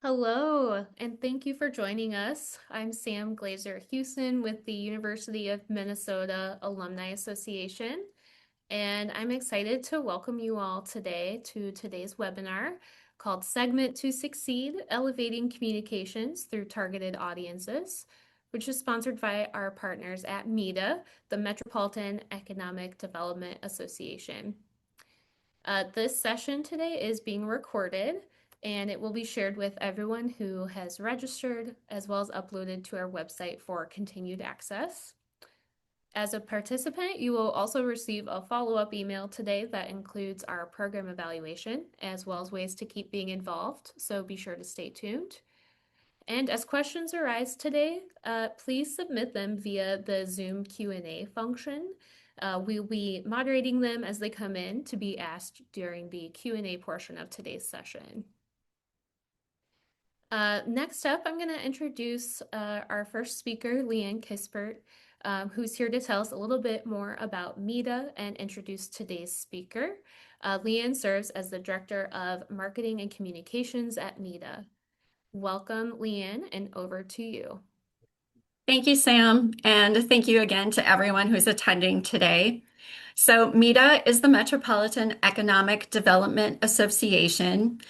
Hello, and thank you for joining us. I'm Sam Glazer Houston with the University of Minnesota Alumni Association, and I'm excited to welcome you all today to today's webinar called Segment to Succeed, Elevating Communications Through Targeted Audiences, which is sponsored by our partners at MEDA, the Metropolitan Economic Development Association. This session today is being recorded and it will be shared with everyone who has registered as well as uploaded to our website for continued access. As a participant, you will also receive a follow-up email today that includes our program evaluation as well as ways to keep being involved, so be sure to stay tuned. And as questions arise today, please submit them via the Zoom Q&A function. We'll be moderating them as they come in to be asked during the Q&A portion of today's session. Next up, I'm going to introduce our first speaker, Leanne Kispert, who's here to tell us a little bit more about MEDA and introduce today's speaker. Leanne serves as the Director of Marketing and Communications at MEDA. Welcome, Leanne, and over to you. Thank you, Sam, and thank you again to everyone who's attending today. So MEDA is the Metropolitan Economic Development Association.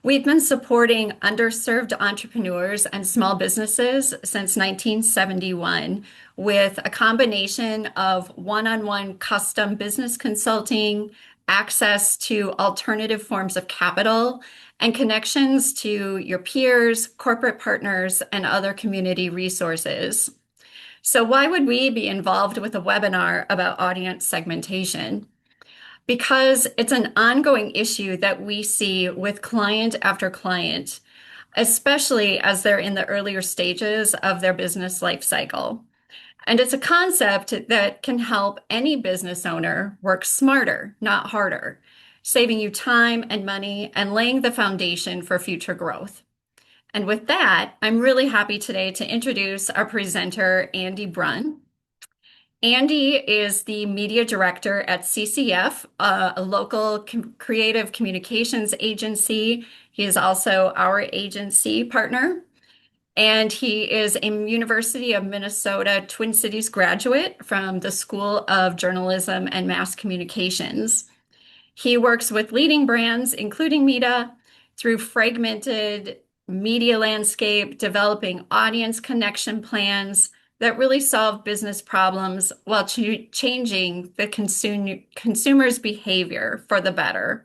We've been supporting underserved entrepreneurs and small businesses since 1971 with a combination of one-on-one custom business consulting, access to alternative forms of capital, and connections to your peers, corporate partners, and other community resources. So why would we be involved with a webinar about audience segmentation? Because it's an ongoing issue that we see with client after client, especially as they're in the earlier stages of their business life cycle. And it's a concept that can help any business owner work smarter, not harder, saving you time and money and laying the foundation for future growth. And with that, I'm really happy today to introduce our presenter, Andy Brunn. Andy is the media director at CCF, a local creative communications agency. He is also our agency partner. And he is a University of Minnesota Twin Cities graduate from the School of Journalism and Mass Communications. He works with leading brands, including MEDA, through fragmented media landscape, developing audience connection plans that really solve business problems while changing the consumer's behavior for the better.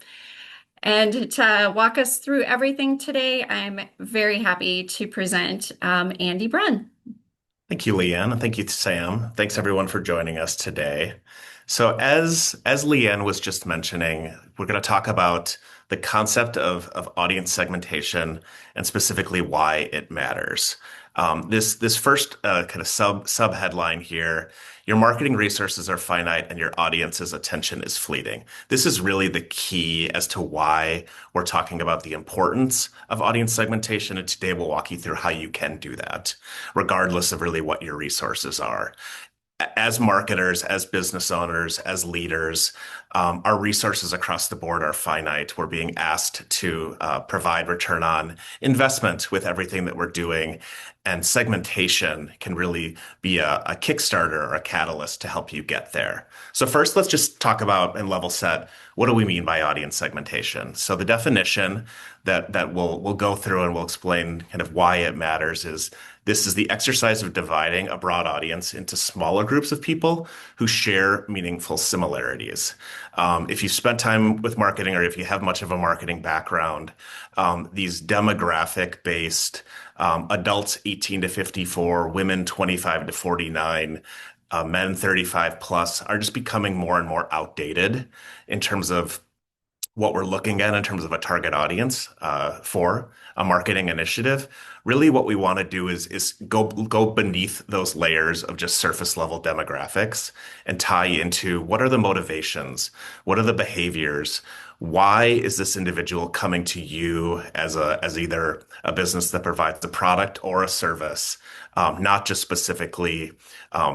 And to walk us through everything today, I'm very happy to present Andy Brunn. Thank you, Leanne, and thank you, Sam. Thanks everyone for joining us today. So as Leanne was just mentioning, we're going to talk about the concept of audience segmentation and specifically why it matters. This first kind of sub headline here: your marketing resources are finite and your audience's attention is fleeting. This is really the key as to why we're talking about the importance of audience segmentation, and today we'll walk you through how you can do that, regardless of really what your resources are. As marketers, as business owners, as leaders, our resources across the board are finite. We're being asked to provide return on investment with everything that we're doing. And segmentation can really be a Kickstarter or a catalyst to help you get there. So first, let's just talk about and level set, what do we mean by audience segmentation? So the definition that we'll go through and we'll explain kind of why it matters is this is the exercise of dividing a broad audience into smaller groups of people who share meaningful similarities. If you spent time with marketing or if you have much of a marketing background, these demographic-based adults 18 to 54, women 25 to 49, men 35 plus are just becoming more and more outdated in terms of what we're looking at in terms of a target audience for a marketing initiative. Really what we want to do is go beneath those layers of just surface level demographics and tie into what are the motivations, what are the behaviors, why is this individual coming to you as either a business that provides a product or a service, not just specifically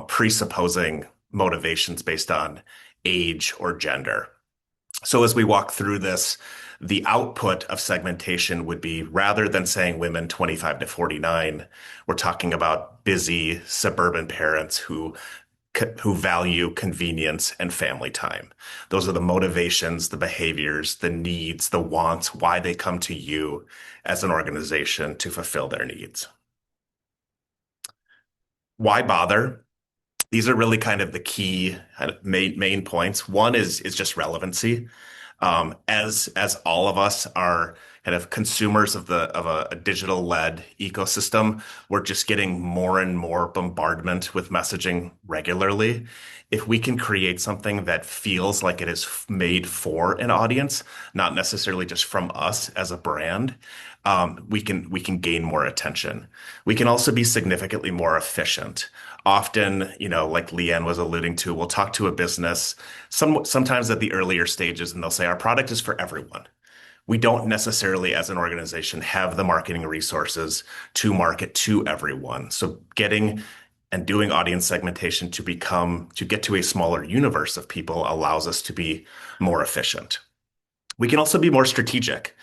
presupposing motivations based on age or gender. So as we walk through this, The output of segmentation would be rather than saying women 25 to 49, we're talking about busy suburban parents who value convenience and family time. Those are the motivations, the behaviors, the needs, the wants, why they come to you as an organization to fulfill their needs. Why bother? These are really kind of the key main points. One is just relevancy. As all of us are kind of consumers of a digital led ecosystem, we're just getting more and more bombardment with messaging regularly. If we can create something that feels like it is made for an audience, not necessarily just from us as a brand, we can gain more attention. We can also be significantly more efficient. Often, like Leanne was alluding to, we'll talk to a business sometimes at the earlier stages, and they'll say our product is for everyone. We don't necessarily, as an organization, have the marketing resources to market to everyone. So getting and doing audience segmentation to get to a smaller universe of people allows us to be more efficient. We can also be more strategic.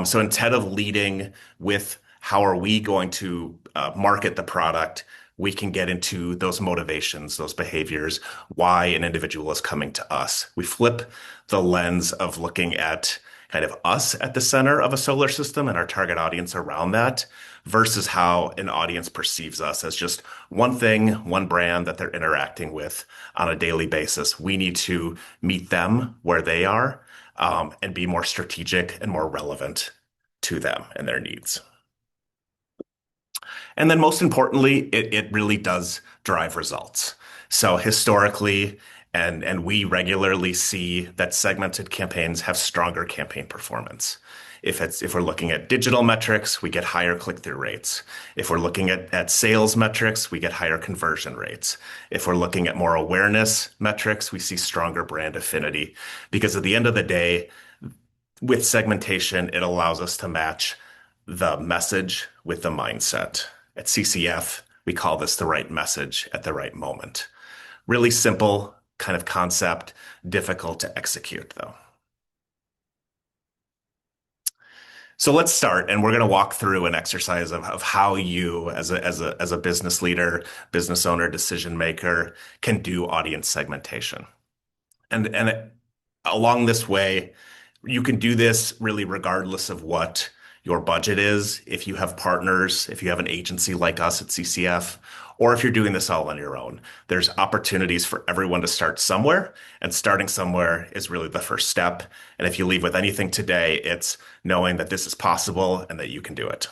So instead of leading with how are we going to market the product, we can get into those motivations, those behaviors, why an individual is coming to us. We flip the lens of looking at kind of us at the center of a solar system and our target audience around that versus how an audience perceives us as just one thing, one brand that they're interacting with on a daily basis. We need to meet them where they are, and be more strategic and more relevant to them and their needs. And then most importantly, it really does drive results. So historically, and we regularly see that segmented campaigns have stronger campaign performance. If we're looking at digital metrics, we get higher click-through rates. If we're looking at sales metrics, we get higher conversion rates. If we're looking at more awareness metrics, we see stronger brand affinity. Because at the end of the day, with segmentation, it allows us to match the message with the mindset. At CCF, we call this the right message at the right moment. Really simple kind of concept, difficult to execute though. So let's start, and we're going to walk through an exercise of how you, as a business leader, business owner, decision maker, can do audience segmentation. And along this way, you can do this really regardless of what your budget is. If you have partners, if you have an agency like us at CCF, or if you're doing this all on your own, there's opportunities for everyone to start somewhere, and starting somewhere is really the first step. And if you leave with anything today, it's knowing that this is possible and that you can do it.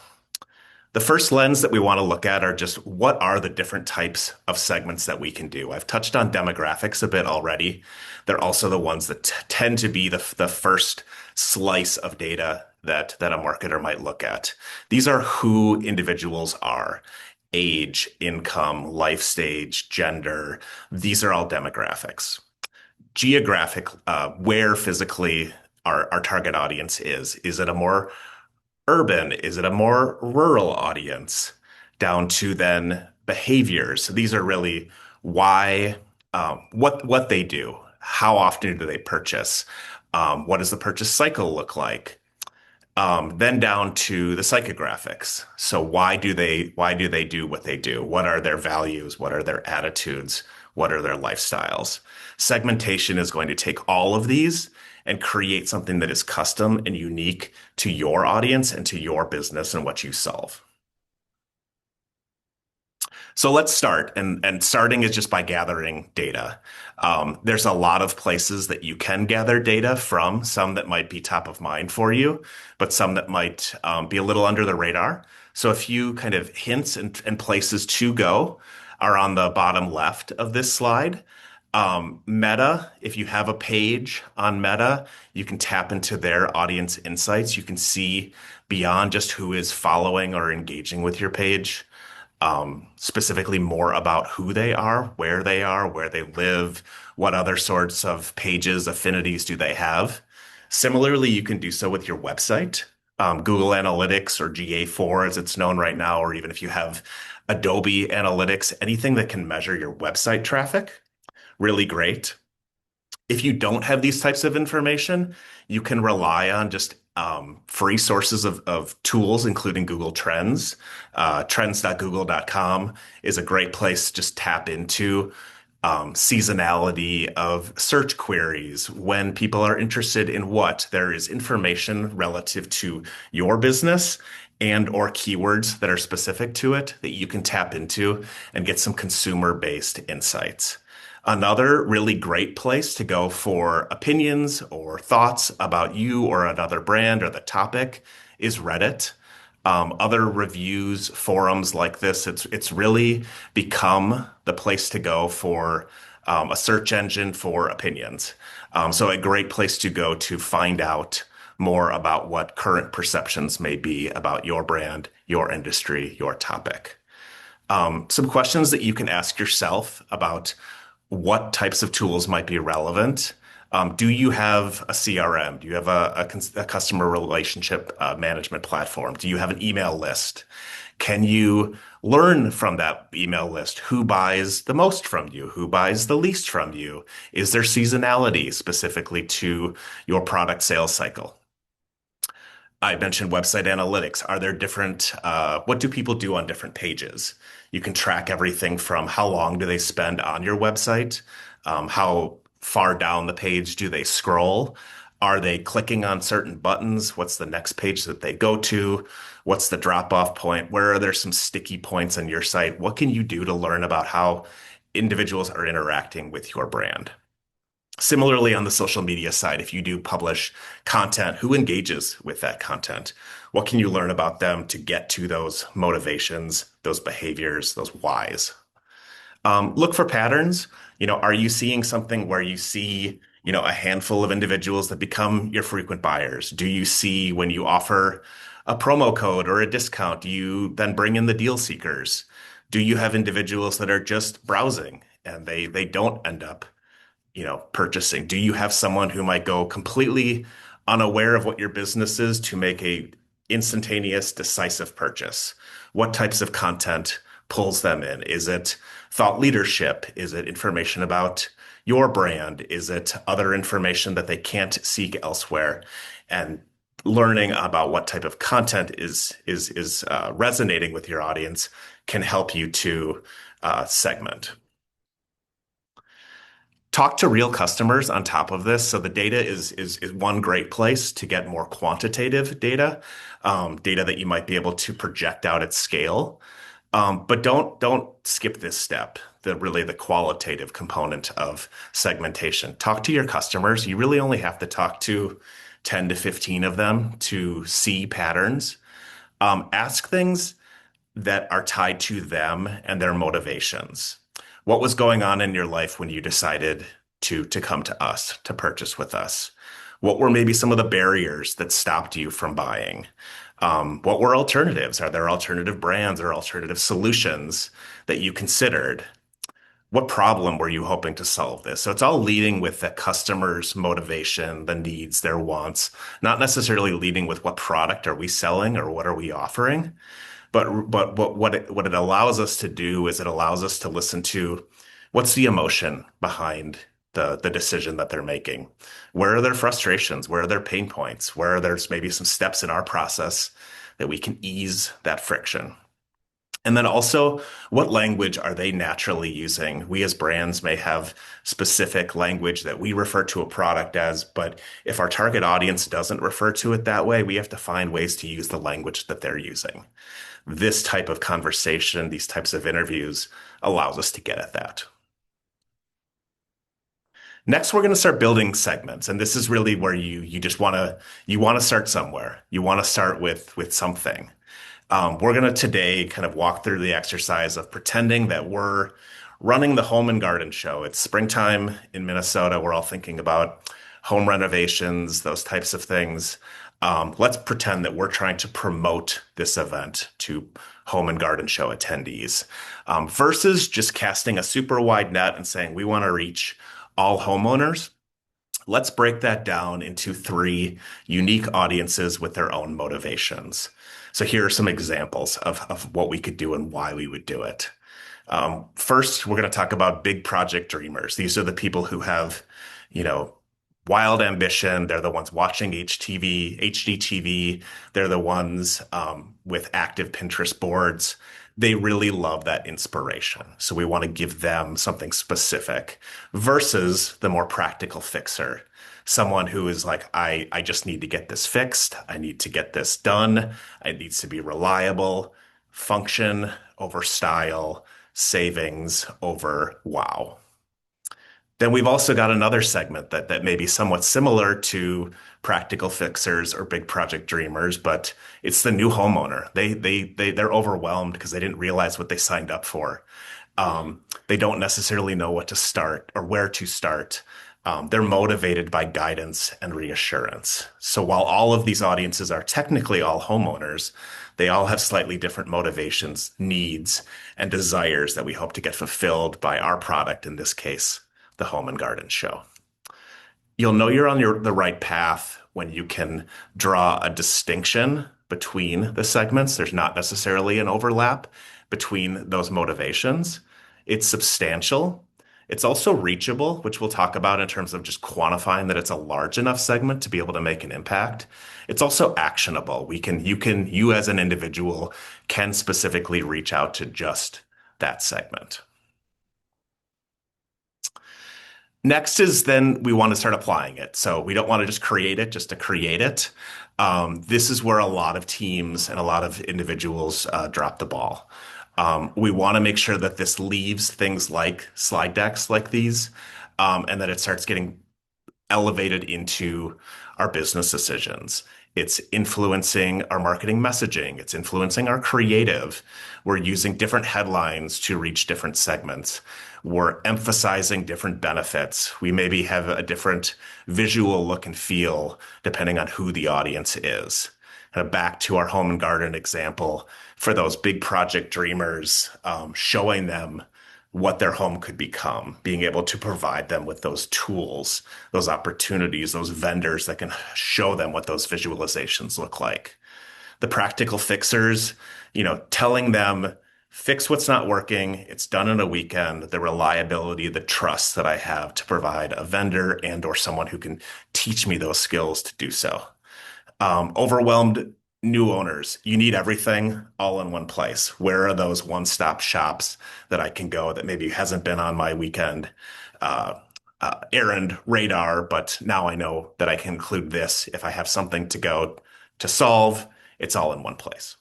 The first lens that we want to look at are just what are the different types of segments that we can do. I've touched on demographics a bit already. They're also the ones that tend to be the first slice of data that a marketer might look at. These are who individuals are: age, income, life stage, gender. These are all demographics. Geographic, where physically our target audience is. Is it a more urban? Is it a more rural audience? Down to then behaviors. So these are really why, what they do. How often do they purchase? What does the purchase cycle look like? Then down to the psychographics. So why do they do what they do? What are their values? What are their attitudes? What are their lifestyles? Segmentation is going to take all of these and create something that is custom and unique to your audience and to your business and what you solve. So let's start, and starting is just by gathering data. There's a lot of places that you can gather data from, some that might be top of mind for you, but some that might be a little under the radar. So a few kind of hints and places to go are on the bottom left of this slide. MEDA, if you have a page on MEDA, you can tap into their audience insights. You can see beyond just who is following or engaging with your page. Specifically more about who they are, where they live, what other sorts of pages, affinities do they have. Similarly, you can do so with your website, Google Analytics or GA4 as it's known right now, or even if you have Adobe Analytics, anything that can measure your website traffic, really great. If you don't have these types of information, you can rely on just free sources of tools, including Google Trends. Trends.google.com is a great place to just tap into seasonality of search queries when people are interested in what. There is information relative to your business and or keywords that are specific to it that you can tap into and get some consumer-based insights. Another really great place to go for opinions or thoughts about you or another brand or the topic is Reddit. Other reviews, forums like this, it's really become the place to go for a search engine for opinions. So a great place to go to find out more about what current perceptions may be about your brand, your industry, your topic. Some questions that you can ask yourself about what types of tools might be relevant. Do you have a CRM? Do you have a customer relationship management platform? Do you have an email list? Can you learn from that email list who buys the most from you? Who buys the least from you? Is there seasonality specifically to your product sales cycle? I mentioned website analytics. Are there different, what do people do on different pages? You can track everything from how long do they spend on your website, how far down the page do they scroll? Are they clicking on certain buttons? What's the next page that they go to? What's the drop-off point? Where are there some sticky points on your site? What can you do to learn about how individuals are interacting with your brand? Similarly, on the social media side, if you do publish content, who engages with that content? What can you learn about them to get to those motivations, those behaviors, those whys? Look for patterns. Are you seeing something where you see, a handful of individuals that become your frequent buyers? Do you see when you offer a promo code or a discount, do you then bring in the deal seekers? Do you have individuals that are just browsing and they don't end up purchasing? Do you have someone who might go completely unaware of what your business is to make a instantaneous, decisive purchase? What types of content pulls them in? Is it thought leadership? Is it information about your brand? Is it other information that they can't seek elsewhere? And learning about what type of content is resonating with your audience can help you to segment. Talk to real customers on top of this. So the data is one great place to get more quantitative data, data that you might be able to project out at scale. But don't skip this step, the qualitative component of segmentation. Talk to your customers. You really only have to talk to 10 to 15 of them to see patterns. Ask things that are tied to them and their motivations. What was going on in your life when you decided to come to us, to purchase with us? What were maybe some of the barriers that stopped you from buying? What were alternatives? Are there alternative brands or alternative solutions that you considered? What problem were you hoping to solve this? So it's all leading with the customer's motivation, the needs, their wants, not necessarily leading with what product are we selling or what are we offering. But what it allows us to do is it allows us to listen to what's the emotion behind the decision that they're making. Where are their frustrations? Where are their pain points? Where there's maybe some steps in our process that we can ease that friction. And then also, what language are they naturally using? We as brands may have specific language that we refer to a product as, but if our target audience doesn't refer to it that way, we have to find ways to use the language that they're using. This type of conversation, these types of interviews allows us to get at that. Next, we're going to start building segments, and this is really where you just want to start somewhere. You want to start with something. We're going to today kind of walk through the exercise of pretending that we're running the home and garden show. It's springtime in Minnesota. We're all thinking about home renovations, those types of things. Let's pretend that we're trying to promote this event to home and garden show attendees, versus just casting a super wide net and saying we want to reach all homeowners. Let's break that down into 3 unique audiences with their own motivations. So here are some examples of what we could do and why we would do it. First, we're going to talk about big project dreamers. These are the people who have, wild ambition. They're the ones watching HGTV. They're the ones with active Pinterest boards. They really love that inspiration. So we want to give them something specific versus the more practical fixer. Someone who is like, I just need to get this fixed. I need to get this done. It needs to be reliable, function over style, savings over wow. Then we've also got another segment that may be somewhat similar to practical fixers or big project dreamers, but it's the new homeowner. They're overwhelmed because they didn't realize what they signed up for. They don't necessarily know what to start or where to start. They're motivated by guidance and reassurance. So while all of these audiences are technically all homeowners, they all have slightly different motivations, needs, and desires that we hope to get fulfilled by our product, in this case, the Home and Garden Show. You'll know you're on the right path when you can draw a distinction between the segments. There's not necessarily an overlap between those motivations. It's substantial. It's also reachable, which we'll talk about in terms of just quantifying that it's a large enough segment to be able to make an impact. It's also actionable. You as an individual can specifically reach out to just that segment. Next is then we want to start applying it. So we don't want to just create it just to create it. This is where a lot of teams and a lot of individuals drop the ball. We want to make sure that this leaves things like slide decks like these, and that it starts getting elevated into our business decisions. It's influencing our marketing messaging. It's influencing our creative. We're using different headlines to reach different segments. We're emphasizing different benefits. We maybe have a different visual look and feel depending on who the audience is. Kind of back to our home and garden example, for those big project dreamers, showing them what their home could become, being able to provide them with those tools, those opportunities, those vendors that can show them what those visualizations look like. The practical fixers, telling them, fix what's not working. It's done in a weekend. The reliability, the trust that I have to provide a vendor and or someone who can teach me those skills to do so. Overwhelmed new owners, you need everything all in one place. Where are those one-stop shops that I can go that maybe hasn't been on my weekend errand radar, but now I know that I can include this if I have something to go to solve. It's all in one place.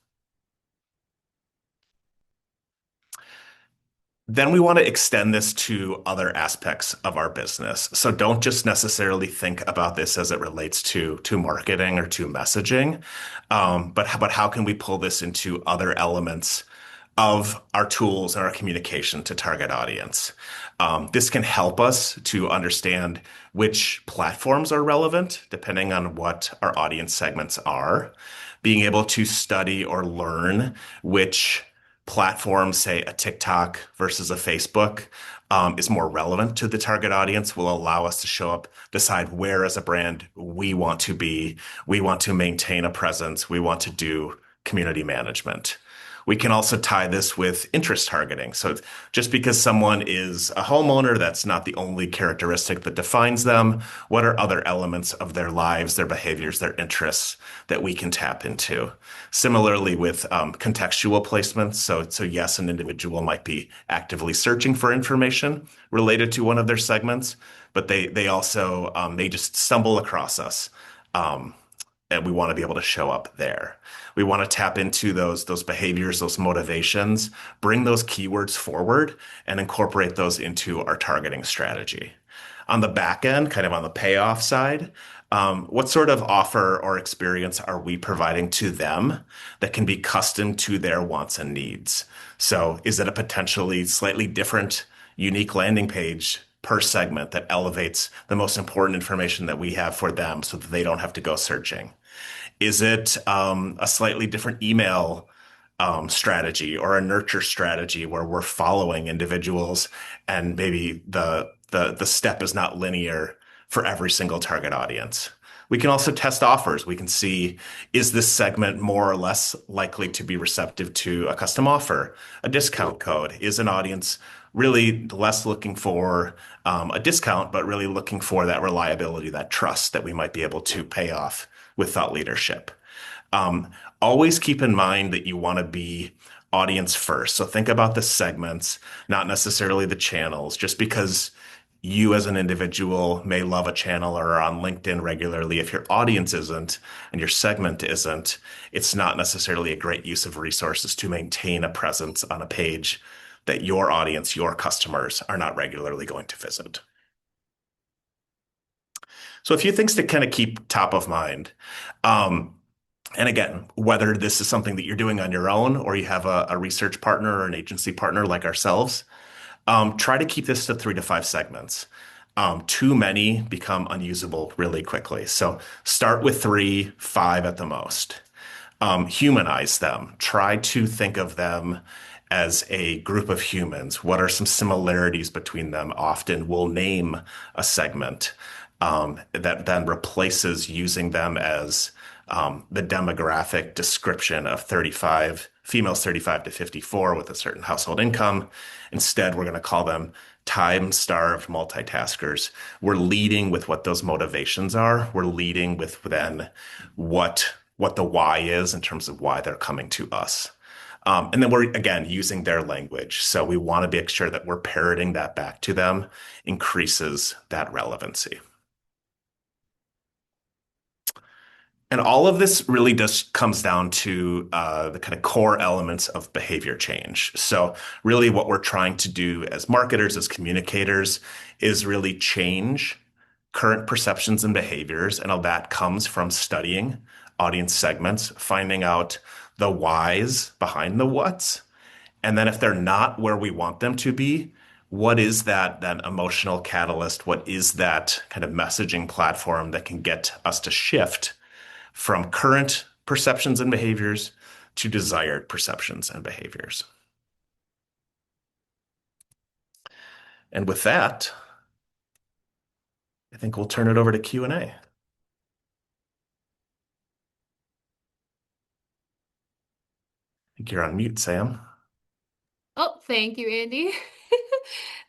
Then we want to extend this to other aspects of our business. So don't just necessarily think about this as it relates to marketing or to messaging, but how can we pull this into other elements of our tools and our communication to target audience? This can help us to understand which platforms are relevant depending on what our audience segments are. Being able to study or learn which platforms, say a TikTok versus a Facebook, is more relevant to the target audience will allow us to show up, decide where as a brand we want to be. We want to maintain a presence. We want to do community management. We can also tie this with interest targeting. So just because someone is a homeowner, that's not the only characteristic that defines them. What are other elements of their lives, their behaviors, their interests that we can tap into? Similarly with contextual placements. So yes, an individual might be actively searching for information related to one of their segments, but they also they just stumble across us. And we want to be able to show up there. We want to tap into those behaviors, those motivations, bring those keywords forward and incorporate those into our targeting strategy. On the back end, kind of on the payoff side, what sort of offer or experience are we providing to them that can be custom to their wants and needs? So is it a potentially slightly different, unique landing page per segment that elevates the most important information that we have for them so that they don't have to go searching? Is it a slightly different email strategy or a nurture strategy where we're following individuals and maybe the step is not linear for every single target audience? We can also test offers. We can see, is this segment more or less likely to be receptive to a custom offer, a discount code? Is an audience really less looking for a discount, but really looking for that reliability, that trust that we might be able to pay off with thought leadership? Um, Always keep in mind that you want to be audience first. So think about the segments, not necessarily the channels. Just because you as an individual may love a channel or are on LinkedIn regularly, if your audience isn't and your segment isn't, it's not necessarily a great use of resources to maintain a presence on a page that your audience, your customers are not regularly going to visit. So a few things to kind of keep top of mind. Um, And again, whether this is something that you're doing on your own or you have a research partner or an agency partner like ourselves, try to keep this to 3 to 5 segments. Too many become unusable really quickly. So start with 3, 5 at the most. Humanize them. Try to think of them as a group of humans. What are some similarities between them? Often we'll name a segment that then replaces using them as the demographic description of 35 females 35 to 54 with a certain household income. Instead, we're going to call them time-starved multitaskers. We're leading with what those motivations are. We're leading with then what the why is in terms of why they're coming to us. And then we're, again, using their language. So we want to make sure that we're parroting that back to them, increases that relevancy. And all of this really just comes down to the kind of core elements of behavior change. So really what we're trying to do as marketers, as communicators, is really change current perceptions and behaviors. And all that comes from studying audience segments, finding out the whys behind the whats. And then if they're not where we want them to be, what is that emotional catalyst? What is that kind of messaging platform that can get us to shift from current perceptions and behaviors to desired perceptions and behaviors? And with that, I think we'll turn it over to Q&A. I think you're on mute, Sam. Oh, thank you, Andy.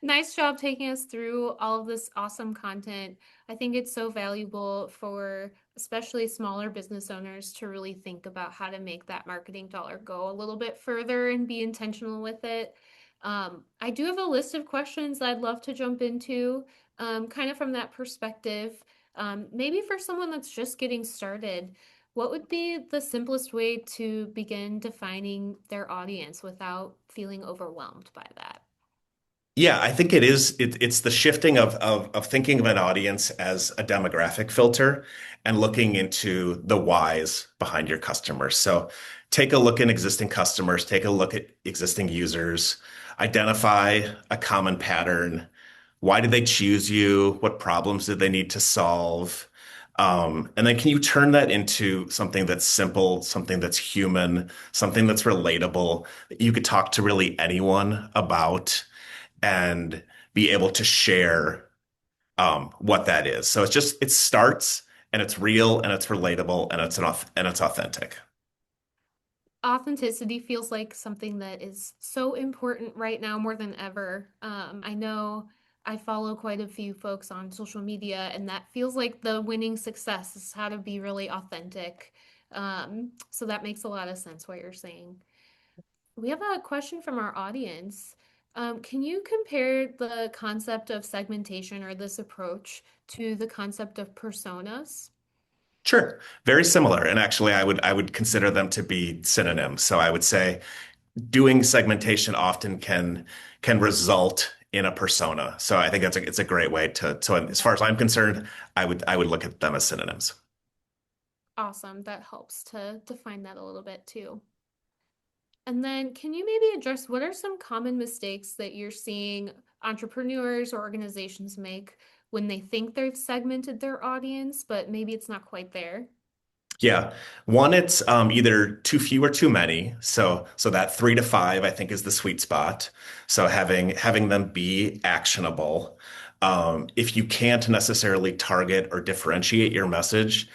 Nice job taking us through all of this awesome content. I think it's so valuable for especially smaller business owners to really think about how to make that marketing dollar go a little bit further and be intentional with it. I do have a list of questions I'd love to jump into, kind of from that perspective. Maybe for someone that's just getting started, what would be the simplest way to begin defining their audience without feeling overwhelmed by that? Yeah, I think it is. It's the shifting of thinking of an audience as a demographic filter and looking into the whys behind your customers. So take a look at existing customers, take a look at existing users, identify a common pattern. Why did they choose you? What problems did they need to solve? And then can you turn that into something that's simple, something that's human, something that's relatable, that you could talk to really anyone about and be able to share what that is. So it's just it starts and it's real and it's relatable and it's authentic. Authenticity feels like something that is so important right now more than ever. I know I follow quite a few folks on social media, and that feels like the winning success is how to be really authentic. So that makes a lot of sense what you're saying. We have a question from our audience. Can you compare the concept of segmentation or this approach to the concept of personas? Sure, very similar. And actually, I would consider them to be synonyms. So I would say doing segmentation often can result in a persona. So I think it's a great way to. So as far as I'm concerned, I would look at them as synonyms. Awesome. That helps to define that a little bit too. And then can you maybe address what are some common mistakes that you're seeing entrepreneurs or organizations make when they think they've segmented their audience, but maybe it's not quite there? Yeah. One, it's either too few or too many. So that 3 to 5, I think, is the sweet spot. So having them be actionable. If you can't necessarily target or differentiate your message,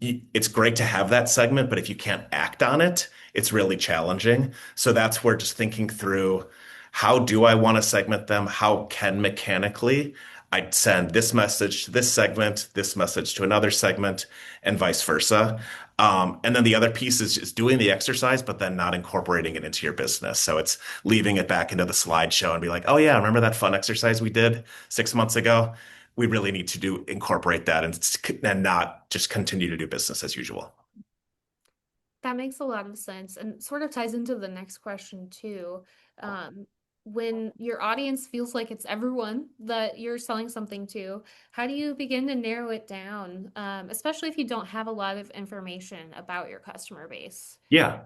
it's great to have that segment, but if you can't act on it, it's really challenging. So that's where just thinking through how do I want to segment them? How can mechanically I send this message to this segment, this message to another segment, and vice versa. And then the other piece is just doing the exercise, but then not incorporating it into your business. So it's leaving it back into the slideshow and be like, oh yeah, remember that fun exercise we did 6 months ago? We really need to do incorporate that and not just continue to do business as usual. That makes a lot of sense and sort of ties into the next question too. Um, when your audience feels like it's everyone that you're selling something to, how do you begin to narrow it down, especially if you don't have a lot of information about your customer base? Yeah.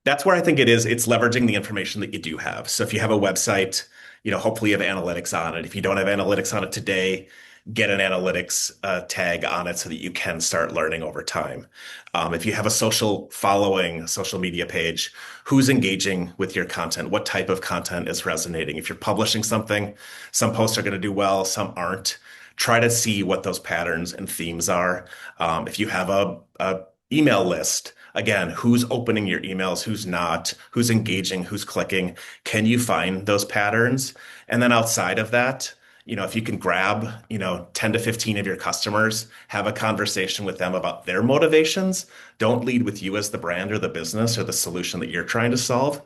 That's where I think it is. It's leveraging the information that you do have. So if you have a website, hopefully you have analytics on it. If you don't have analytics on it today, get an analytics tag on it so that you can start learning over time. If you have a social following, social media page, who's engaging with your content? What type of content is resonating? If you're publishing something, some posts are going to do well, some aren't. Try to see what those patterns and themes are. If you have a email list, again, who's opening your emails, who's not, who's engaging, who's clicking. Can you find those patterns? And then outside of that, if you can grab, 10 to 15 of your customers, have a conversation with them about their motivations. Don't lead with you as the brand or the business or the solution that you're trying to solve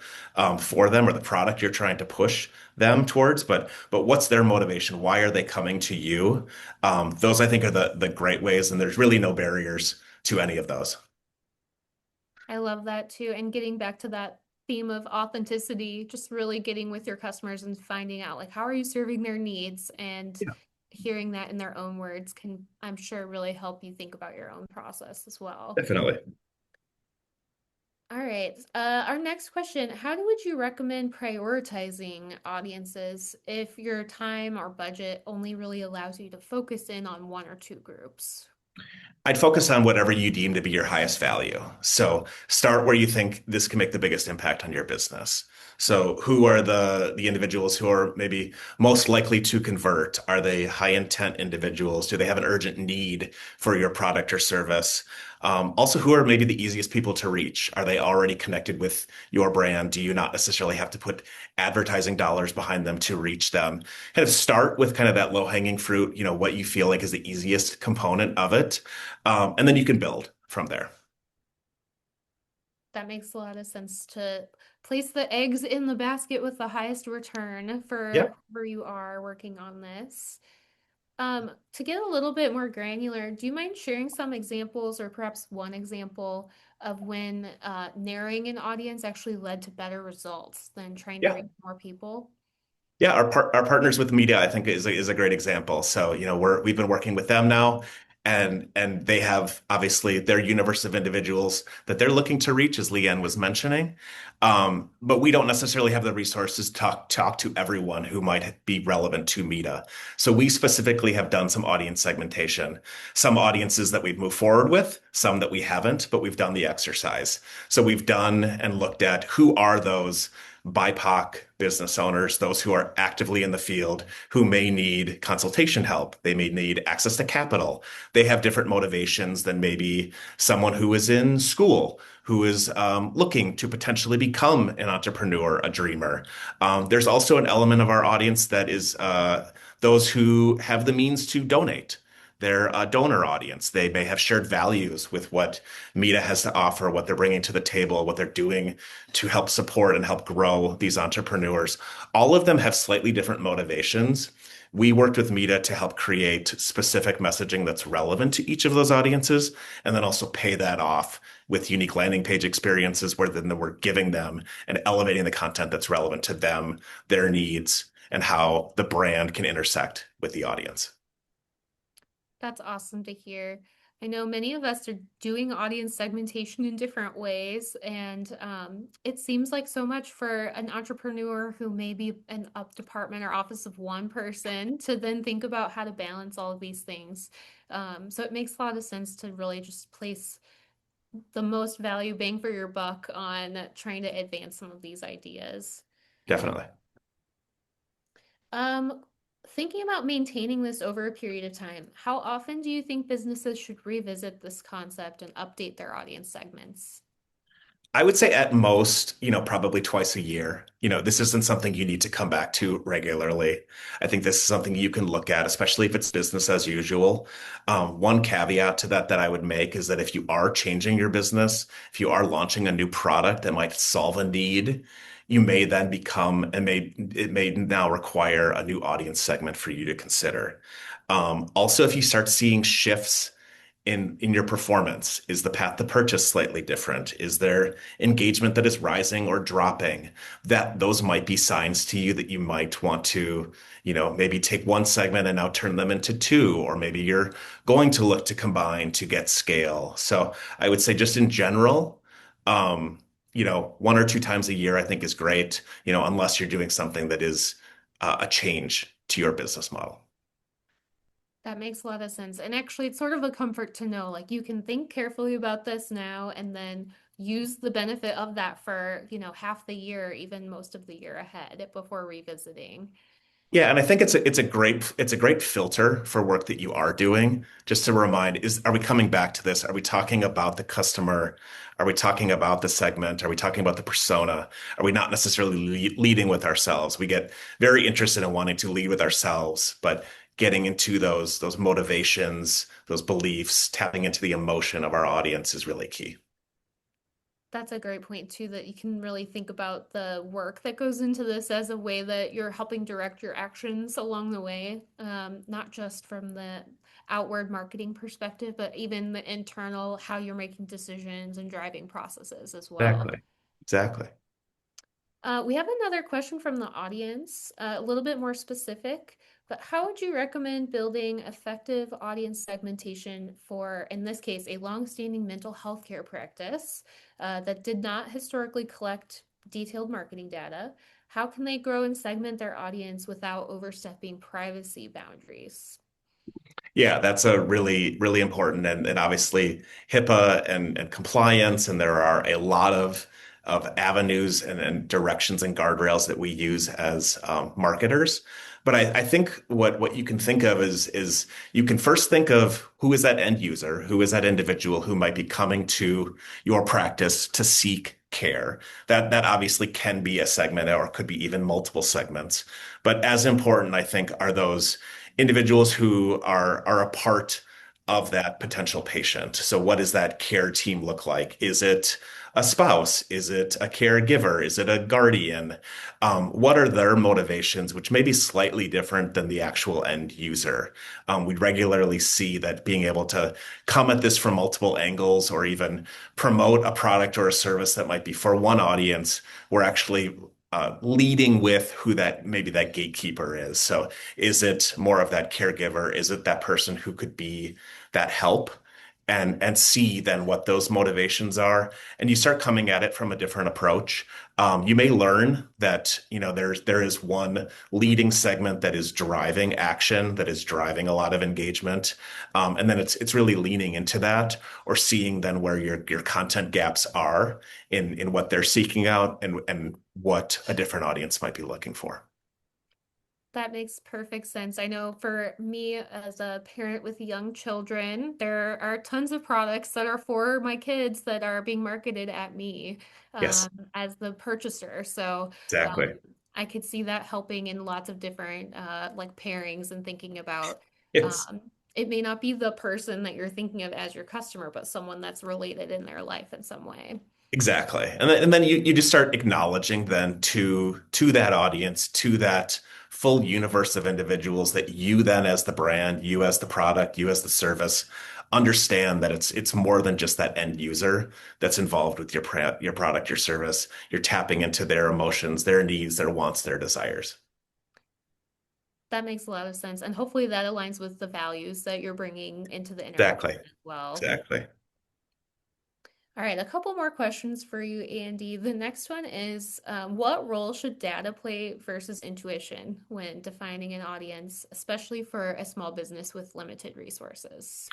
for them or the product you're trying to push them towards. But what's their motivation? Why are they coming to you? Those I think are the great ways, and there's really no barriers to any of those. I love that too. And getting back to that theme of authenticity, just really getting with your customers and finding out like how are you serving their needs and Yeah, hearing that in their own words can, I'm sure, really help you think about your own process as well. definitely. All right. Our next question, how would you recommend prioritizing audiences if your time or budget only really allows you to focus in on one or two groups? I'd focus on whatever you deem to be your highest value. So start where you think this can make the biggest impact on your business. So who are the individuals who are maybe most likely to convert? Are they high intent individuals? Do they have an urgent need for your product or service? Also, who are maybe the easiest people to reach? Are they already connected with your brand? Do you not necessarily have to put advertising dollars behind them to reach them? Kind of start with kind of that low hanging fruit, what you feel like is the easiest component of it. And then you can build from there. That makes a lot of sense to place the eggs in the basket with the highest return for Yep. where you are working on this. To get a little bit more granular, do you mind sharing some examples or perhaps one example of when narrowing an audience actually led to better results than trying to Yeah. reach more people? Yeah, our partners with MEDA, I think, is a great example. So, we've been working with them now, and they have obviously their universe of individuals that they're looking to reach, as Leanne was mentioning. But we don't necessarily have the resources to talk to everyone who might be relevant to MEDA. So we specifically have done some audience segmentation, some audiences that we've moved forward with, some that we haven't, but we've done the exercise. So we've done and looked at who are those BIPOC business owners, those who are actively in the field, who may need consultation help. They may need access to capital. They have different motivations than maybe someone who is in school, who is looking to potentially become an entrepreneur, a dreamer. There's also an element of our audience that is those who have the means to donate. They're a donor audience. They may have shared values with what MEDA has to offer, what they're bringing to the table, what they're doing to help support and help grow these entrepreneurs. All of them have slightly different motivations. We worked with MEDA to help create specific messaging that's relevant to each of those audiences, and then also pay that off with unique landing page experiences where then we're giving them and elevating the content that's relevant to them, their needs, and how the brand can intersect with the audience. That's awesome to hear. I know many of us are doing audience segmentation in different ways, and it seems like so much for an entrepreneur who may be an up department or office of one person to then think about how to balance all of these things. So it makes a lot of sense to really just place the most value bang for your buck on trying to advance some of these ideas. Definitely. Um, Thinking about maintaining this over a period of time, how often do you think businesses should revisit this concept and update their audience segments? I would say at most, probably twice a year. This isn't something you need to come back to regularly. I think this is something you can look at, especially if it's business as usual. One caveat to that I would make is that if you are changing your business, if you are launching a new product that might solve a need, you may then become, and it may now require a new audience segment for you to consider. Also, if you start seeing shifts in your performance? Is the path to purchase slightly different? Is there engagement that is rising or dropping? That those might be signs to you that you might want to, maybe take one segment and now turn them into two, or maybe you're going to look to combine to get scale. So I would say just in general, um, one or two times a year I think is great, unless you're doing something that is a change to your business model. That makes a lot of sense. And actually, it's sort of a comfort to know, like, you can think carefully about this now and then use the benefit of that for, half the year, even most of the year ahead before revisiting. Yeah, and I think it's a great filter for work that you are doing. Just to remind, are we coming back to this? Are we talking about the customer? Are we talking about the segment? Are we talking about the persona? Are we not necessarily leading with ourselves? We get very interested in wanting to lead with ourselves, but getting into those motivations, those beliefs, tapping into the emotion of our audience is really key. That's a great point too, that you can really think about the work that goes into this as a way that you're helping direct your actions along the way, not just from the outward marketing perspective, but even the internal, how you're making decisions and driving processes as well. Exactly. Exactly. We have another question from the audience, a little bit more specific, but how would you recommend building effective audience segmentation for, in this case, a long-standing mental health care practice that did not historically collect detailed marketing data? How can they grow and segment their audience without overstepping privacy boundaries? Yeah, that's a really, really important and obviously HIPAA and compliance, and there are a lot of avenues and directions and guardrails that we use as marketers. But I think what you can think of is you can first think of who is that end user, who is that individual who might be coming to your practice to seek care. That obviously can be a segment or could be even multiple segments. But as important, I think, are those individuals who are a part of that potential patient. So what does that care team look like? Is it a spouse? Is it a caregiver? Is it a guardian? What are their motivations, which may be slightly different than the actual end user? We regularly see that being able to come at this from multiple angles or even promote a product or a service that might be for one audience, we're actually leading with who that maybe that gatekeeper is. So is it more of that caregiver? Is it that person who could be that help? And see then what those motivations are, and you start coming at it from a different approach. You may learn that there is one leading segment that is driving action, that is driving a lot of engagement, and then it's really leaning into that or seeing then where your content gaps are in what they're seeking out and what a different audience might be looking for. That makes perfect sense. I know for me as a parent with young children, there are tons of products that are for my kids that are being marketed at me Yes, as the purchaser. So um, exactly. I could see that helping in lots of different like pairings and thinking about It's um, it may not be the person that you're thinking of as your customer, but someone that's related in their life in some way. Exactly. And then you just start acknowledging then to that audience, to that full universe of individuals that you then as the brand, you as the product, you as the service, understand that it's more than just that end user that's involved with your product, your service. You're tapping into their emotions, their needs, their wants, their desires. That makes a lot of sense. And hopefully that aligns with the values that you're bringing into the interaction Exactly. as well. Exactly. All right, a couple more questions for you, Andy. The next one is what role should data play versus intuition when defining an audience, especially for a small business with limited resources?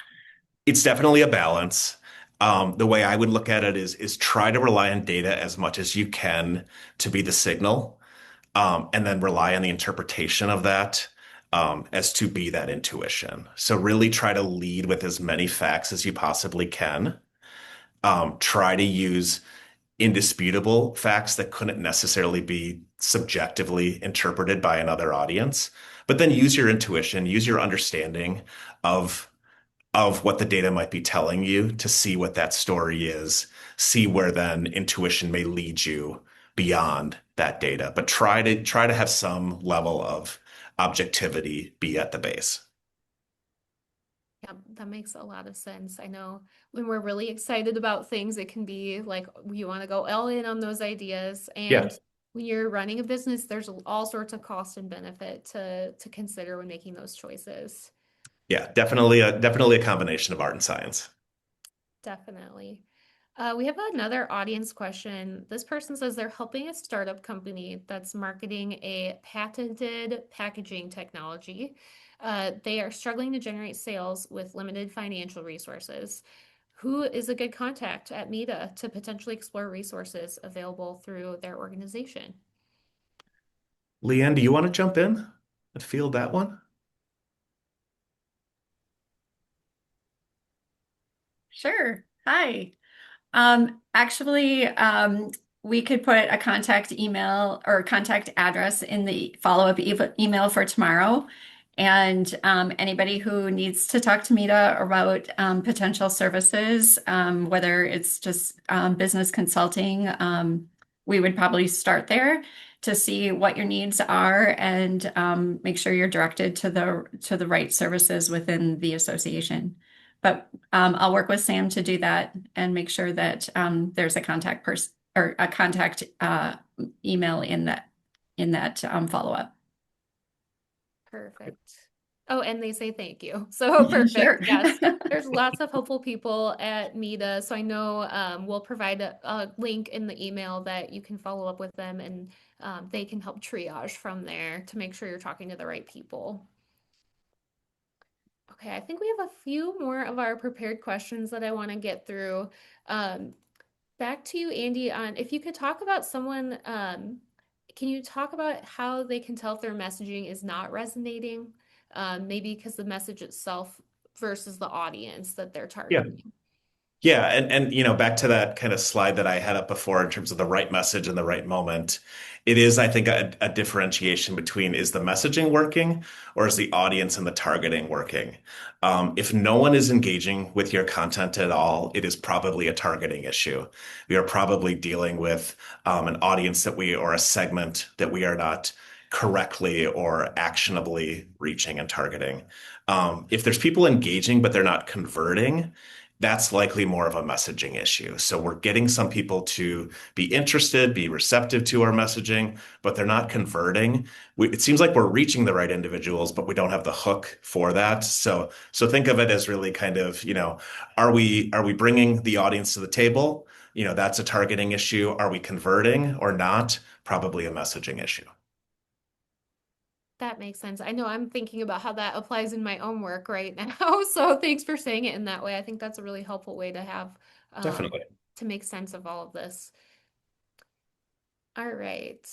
It's definitely a balance. The way I would look at it is try to rely on data as much as you can to be the signal, and then rely on the interpretation of that. as to be that intuition. So really try to lead with as many facts as you possibly can. Try to use indisputable facts that couldn't necessarily be subjectively interpreted by another audience, but then use your intuition, use your understanding of what the data might be telling you to see what that story is, see where then intuition may lead you beyond that data. But try to have some level of objectivity be at the base. Yeah, that makes a lot of sense. I know when we're really excited about things, it can be like you want to go all in on those ideas. Yeah. And when you're running a business, there's all sorts of cost and benefit to consider when making those choices. Yeah, definitely a combination of art and science. Definitely. We have another audience question. This person says they're helping a startup company that's marketing a patented packaging technology. They are struggling to generate sales with limited financial resources. Who is a good contact at MEDA to potentially explore resources available through their organization? Leanne, do you want to jump in and field that one? Sure. Hi. Actually, we could put a contact email or contact address in the follow-up email for tomorrow. And anybody who needs to talk to Mita about potential services, whether it's just business consulting, we would probably start there to see what your needs are and make sure you're directed to the right services within the association. But I'll work with Sam to do that and make sure that there's a contact person or a contact email in that follow-up. Perfect. Oh, and they say thank you. So perfect. Sure. Yes. There's lots of helpful people at MEDA. So I know we'll provide a link in the email that you can follow up with them and they can help triage from there to make sure you're talking to the right people. Okay, I think we have a few more of our prepared questions that I want to get through. Um, Back to you, Andy, on if you could talk about someone, can you talk about how they can tell if their messaging is not resonating? Maybe because the message itself versus the audience that they're Yeah. targeting. Yeah, and back to that kind of slide that I had up before in terms of the right message and the right moment. It is, I think, a differentiation between is the messaging working or is the audience and the targeting working? If no one is engaging with your content at all, it is probably a targeting issue. We are probably dealing with an audience or a segment that we are not correctly or actionably reaching and targeting. If there's people engaging but they're not converting, that's likely more of a messaging issue. So we're getting some people to be interested, be receptive to our messaging, but they're not converting. It seems like we're reaching the right individuals, but we don't have the hook for that. So think of it as really kind of, are we bringing the audience to the table? That's a targeting issue. Are we converting or not? Probably a messaging issue. That makes sense. I know I'm thinking about how that applies in my own work right now. So thanks for saying it in that way. I think that's a really helpful way to have Definitely. to make sense of all of this. All right.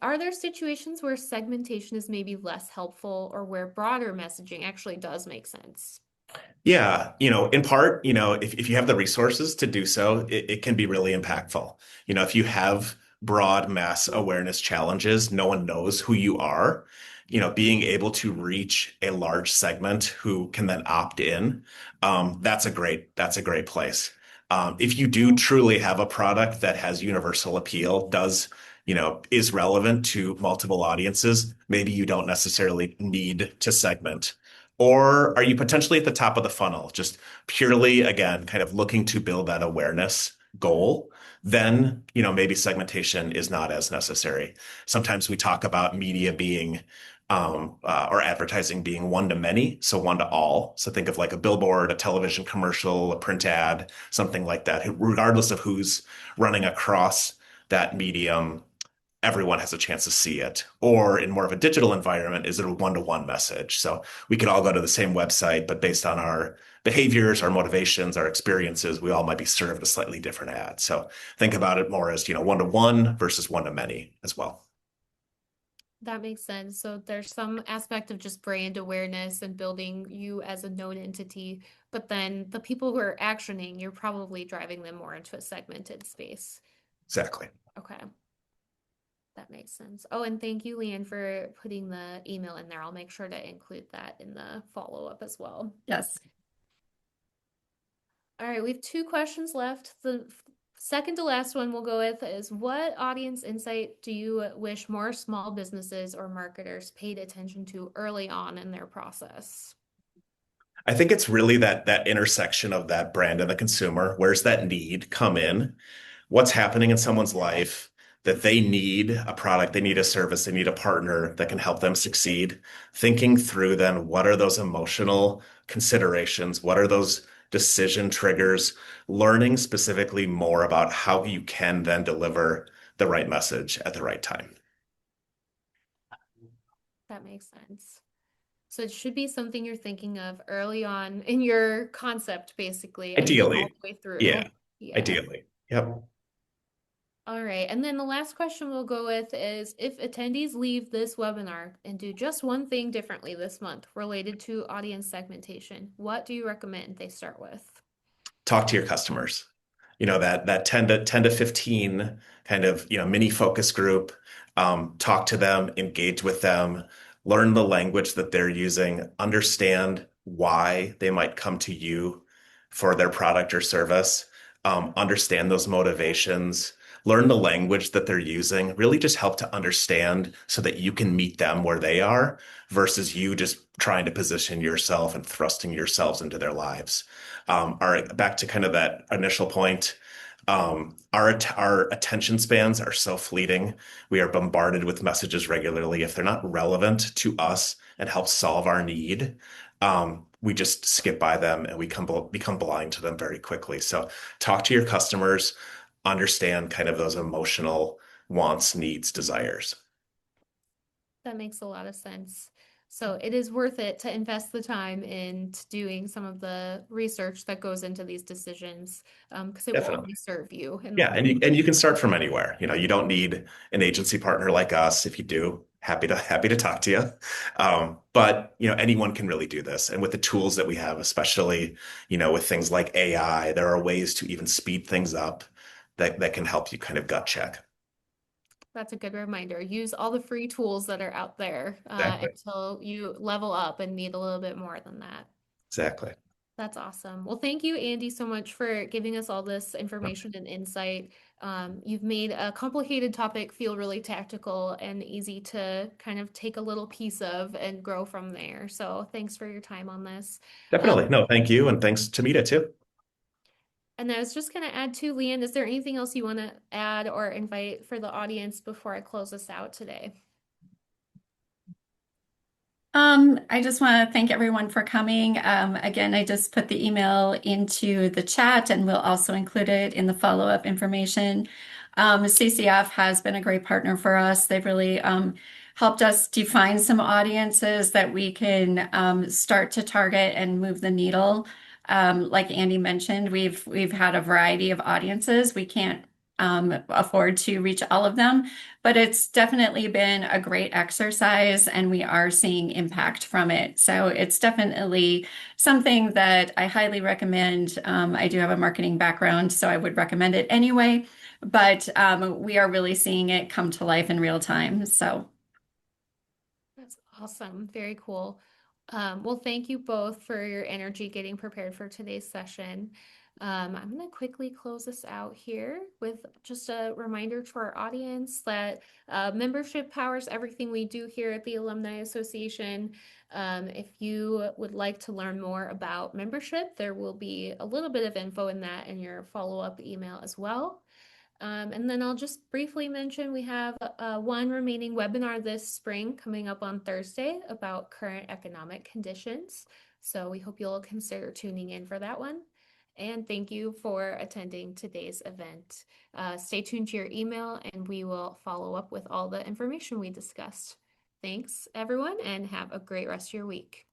Are there situations where segmentation is maybe less helpful or where broader messaging actually does make sense? Yeah, in part, if you have the resources to do so, it can be really impactful. If you have broad mass awareness challenges, no one knows who you are, being able to reach a large segment who can then opt in, that's a great place. If you do truly have a product that has universal appeal, is relevant to multiple audiences, maybe you don't necessarily need to segment. Or are you potentially at the top of the funnel, just purely, again, kind of looking to build that awareness goal? Then, maybe segmentation is not as necessary. Sometimes we talk about media being, or advertising being one to many, so one to all. So think of like a billboard, a television commercial, a print ad, something like that. Regardless of who's running across that medium, everyone has a chance to see it. Or in more of a digital environment, is it a one-to-one message? So we could all go to the same website, but based on our behaviors, our motivations, our experiences, we all might be served a slightly different ad. So think about it more as, one-to-one versus one-to-many as well. That makes sense. So there's some aspect of just brand awareness and building you as a known entity, but then the people who are actioning, you're probably driving them more into a segmented space. Exactly. Okay, that makes sense. Oh, and thank you, Leanne, for putting the email in there. I'll make sure to include that in the follow-up as well. Yes. All right, we have two questions left. The second to last one we'll go with is what audience insight do you wish more small businesses or marketers paid attention to early on in their process? I think it's really that intersection of that brand and the consumer. Where's that need come in? What's happening in someone's life that they need a product, they need a service, they need a partner that can help them succeed. Thinking through then what are those emotional considerations? What are those decision triggers? Learning specifically more about how you can then deliver the right message at the right time. That makes sense. So it should be something you're thinking of early on in your concept, basically, and go all Ideally. the way through. Yeah, Yeah. ideally. Yep. All right. And then the last question we'll go with is if attendees leave this webinar and do just one thing differently this month related to audience segmentation, what do you recommend they start with? Talk to your customers. That 10 to 15 kind of, mini focus group. Talk to them, engage with them, learn the language that they're using, understand why they might come to you for their product or service. Understand those motivations, learn the language that they're using, really just help to understand so that you can meet them where they are versus you just trying to position yourself and thrusting yourselves into their lives. All right, back to kind of that initial point. Our attention spans are so fleeting. We are bombarded with messages regularly. If they're not relevant to us and help solve our need, we just skip by them and we become blind to them very quickly. So talk to your customers, understand kind of those emotional wants, needs, desires. That makes a lot of sense. So it is worth it to invest the time into doing some of the research that goes into these decisions, because it will Definitely. only serve you in the Yeah, long. and you can start from anywhere. You don't need an agency partner like us. If you do, happy to talk to you. But anyone can really do this. And with the tools that we have, especially, with things like AI, there are ways to even speed things up that can help you kind of gut check. That's a good reminder. Use all the free tools that are out there Exactly. until you level up and need a little bit more than that. Exactly. That's awesome. Well, thank you, Andy, so much for giving us all this information and insight. You've made a complicated topic feel really tactical and easy to kind of take a little piece of and grow from there. So thanks for your time on this. Um, Definitely. No, thank you. And thanks to Mita too. and I was just going to add too, Leanne, is there anything else you want to add or invite for the audience before I close this out today? I just want to thank everyone for coming. Again, I just put the email into the chat and we'll also include it in the follow-up information. CCF has been a great partner for us. They've really helped us define some audiences that we can start to target and move the needle. Like Andy mentioned, we've had a variety of audiences. We can't afford to reach all of them, but it's definitely been a great exercise and we are seeing impact from it. So it's definitely something that I highly recommend. I do have a marketing background, so I would recommend it anyway, but we are really seeing it come to life in real time. So That's awesome. Very cool. Well, thank you both for your energy getting prepared for today's session. I'm going to quickly close this out here with just a reminder to our audience that membership powers everything we do here at the Alumni Association. If you would like to learn more about membership, there will be a little bit of info in that in your follow-up email as well. And then I'll just briefly mention we have one remaining webinar this spring coming up on Thursday about current economic conditions. So we hope you'll consider tuning in for that one. And thank you for attending today's event. Stay tuned to your email and we will follow up with all the information we discussed. Thanks, everyone, and have a great rest of your week.